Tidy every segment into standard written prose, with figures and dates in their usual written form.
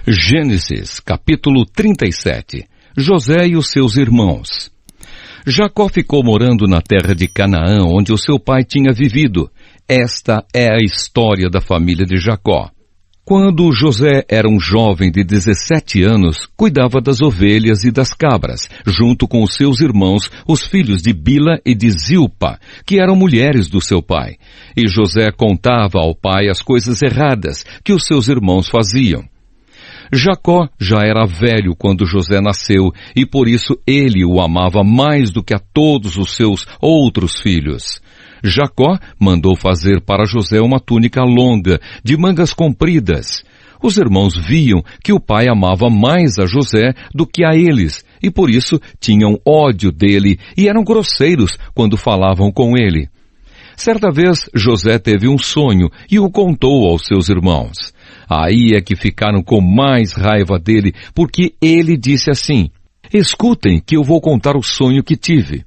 Gênesis, capítulo 37. José e os seus irmãos. Jacó ficou morando na terra de Canaã, onde o seu pai tinha vivido. Esta é a história da família de Jacó. Quando José era um jovem de 17 anos, cuidava das ovelhas e das cabras, junto com os seus irmãos, os filhos de Bila e de Zilpa, que eram mulheres do seu pai. E José contava ao pai as coisas erradas que os seus irmãos faziam. Jacó já era velho quando José nasceu, e por isso ele o amava mais do que a todos os seus outros filhos. Jacó mandou fazer para José uma túnica longa, de mangas compridas. Os irmãos viam que o pai amava mais a José do que a eles, e por isso tinham ódio dele e eram grosseiros quando falavam com ele. Certa vez, José teve um sonho e o contou aos seus irmãos. Aí é que ficaram com mais raiva dele, porque ele disse assim: "Escutem que eu vou contar o sonho que tive.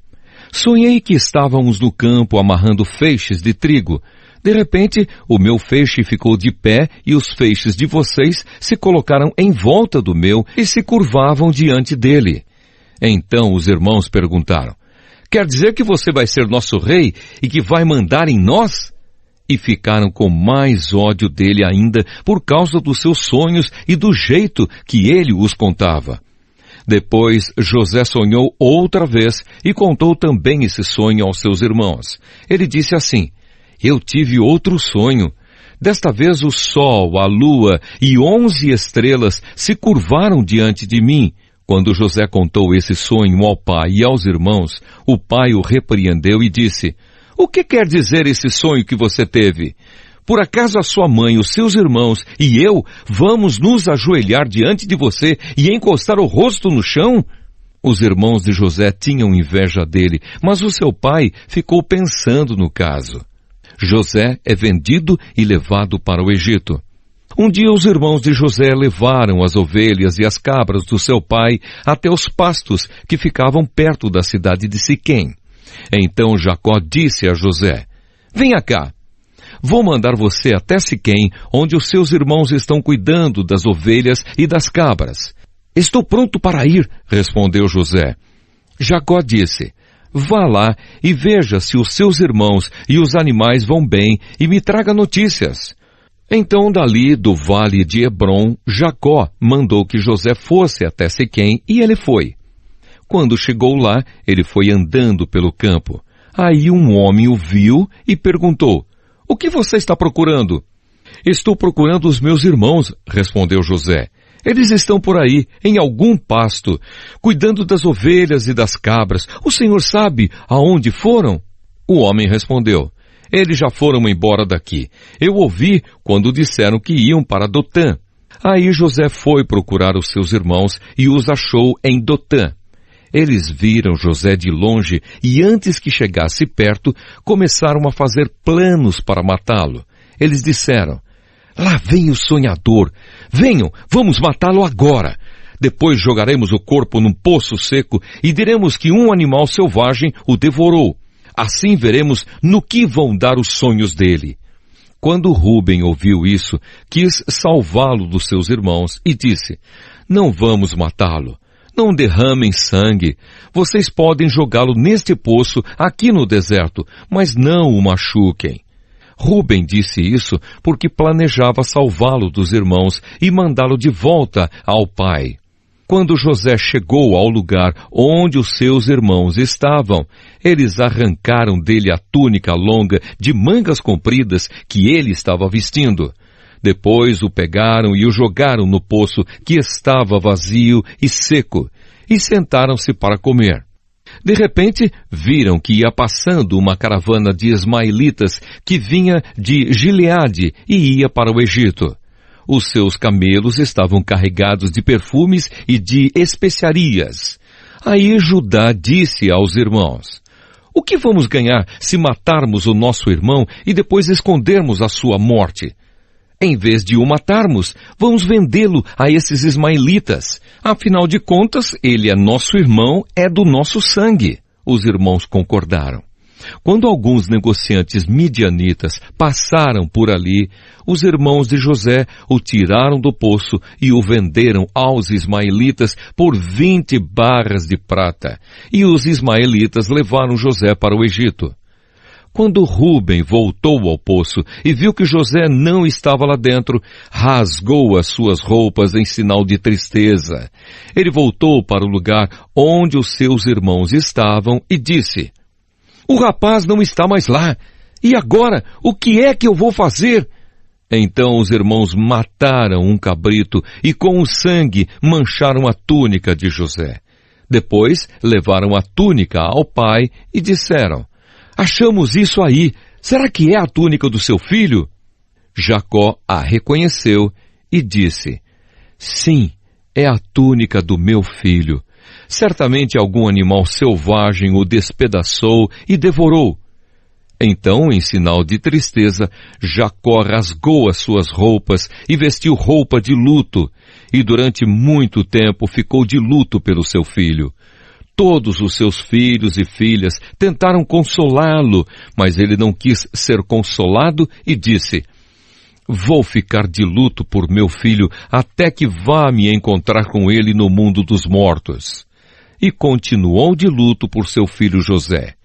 Sonhei que estávamos no campo amarrando feixes de trigo. De repente, o meu feixe ficou de pé e os feixes de vocês se colocaram em volta do meu e se curvavam diante dele." Então os irmãos perguntaram: "Quer dizer que você vai ser nosso rei e que vai mandar em nós?" E ficaram com mais ódio dele ainda por causa dos seus sonhos e do jeito que ele os contava. Depois José sonhou outra vez e contou também esse sonho aos seus irmãos. Ele disse assim: "Eu tive outro sonho. Desta vez o sol, a lua e 11 estrelas se curvaram diante de mim." Quando José contou esse sonho ao pai e aos irmãos, o pai o repreendeu e disse: "O que quer dizer esse sonho que você teve? Por acaso a sua mãe, os seus irmãos e eu vamos nos ajoelhar diante de você e encostar o rosto no chão?" Os irmãos de José tinham inveja dele, mas o seu pai ficou pensando no caso. José é vendido e levado para o Egito. Um dia os irmãos de José levaram as ovelhas e as cabras do seu pai até os pastos que ficavam perto da cidade de Siquém. Então Jacó disse a José: "Venha cá. Vou mandar você até Siquém, onde os seus irmãos estão cuidando das ovelhas e das cabras." "Estou pronto para ir", respondeu José. Jacó disse: "Vá lá e veja se os seus irmãos e os animais vão bem e me traga notícias." Então dali do vale de Hebrom, Jacó mandou que José fosse até Siquém e ele foi. Quando chegou lá, ele foi andando pelo campo. Aí um homem o viu e perguntou: "O que você está procurando?" "Estou procurando os meus irmãos", respondeu José. "Eles estão por aí, em algum pasto, cuidando das ovelhas e das cabras. O senhor sabe aonde foram?" O homem respondeu: "Eles já foram embora daqui. Eu ouvi quando disseram que iam para Dotã." Aí José foi procurar os seus irmãos e os achou em Dotã. Eles viram José de longe e antes que chegasse perto, começaram a fazer planos para matá-lo. Eles disseram: "Lá vem o sonhador. Venham, vamos matá-lo agora. Depois jogaremos o corpo num poço seco e diremos que um animal selvagem o devorou. Assim veremos no que vão dar os sonhos dele." Quando Ruben ouviu isso, quis salvá-lo dos seus irmãos e disse: "Não vamos matá-lo. Não derramem sangue. Vocês podem jogá-lo neste poço aqui no deserto, mas não o machuquem." Ruben disse isso porque planejava salvá-lo dos irmãos e mandá-lo de volta ao pai. Quando José chegou ao lugar onde os seus irmãos estavam, eles arrancaram dele a túnica longa de mangas compridas que ele estava vestindo. Depois o pegaram e o jogaram no poço que estava vazio e seco, e sentaram-se para comer. De repente, viram que ia passando uma caravana de ismaelitas que vinha de Gileade e ia para o Egito. Os seus camelos estavam carregados de perfumes e de especiarias. Aí Judá disse aos irmãos: "O que vamos ganhar se matarmos o nosso irmão e depois escondermos a sua morte? Em vez de o matarmos, vamos vendê-lo a esses ismaelitas. Afinal de contas, ele é nosso irmão, é do nosso sangue." Os irmãos concordaram. Quando alguns negociantes midianitas passaram por ali, os irmãos de José o tiraram do poço e o venderam aos ismaelitas por 20 barras de prata. E os ismaelitas levaram José para o Egito. Quando Rúben voltou ao poço e viu que José não estava lá dentro, rasgou as suas roupas em sinal de tristeza. Ele voltou para o lugar onde os seus irmãos estavam e disse: "O rapaz não está mais lá. E agora, o que é que eu vou fazer?" Então os irmãos mataram um cabrito e com o sangue mancharam a túnica de José. Depois levaram a túnica ao pai e disseram: "Achamos isso aí. Será que é a túnica do seu filho?" Jacó a reconheceu e disse: "Sim, é a túnica do meu filho. Certamente algum animal selvagem o despedaçou e devorou." Então, em sinal de tristeza, Jacó rasgou as suas roupas e vestiu roupa de luto, e durante muito tempo ficou de luto pelo seu filho. Todos os seus filhos e filhas tentaram consolá-lo, mas ele não quis ser consolado e disse: "Vou ficar de luto por meu filho até que vá me encontrar com ele no mundo dos mortos." E continuou de luto por seu filho José.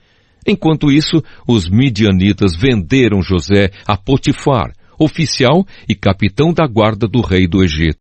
Enquanto isso, os midianitas venderam José a Potifar, oficial e capitão da guarda do rei do Egito.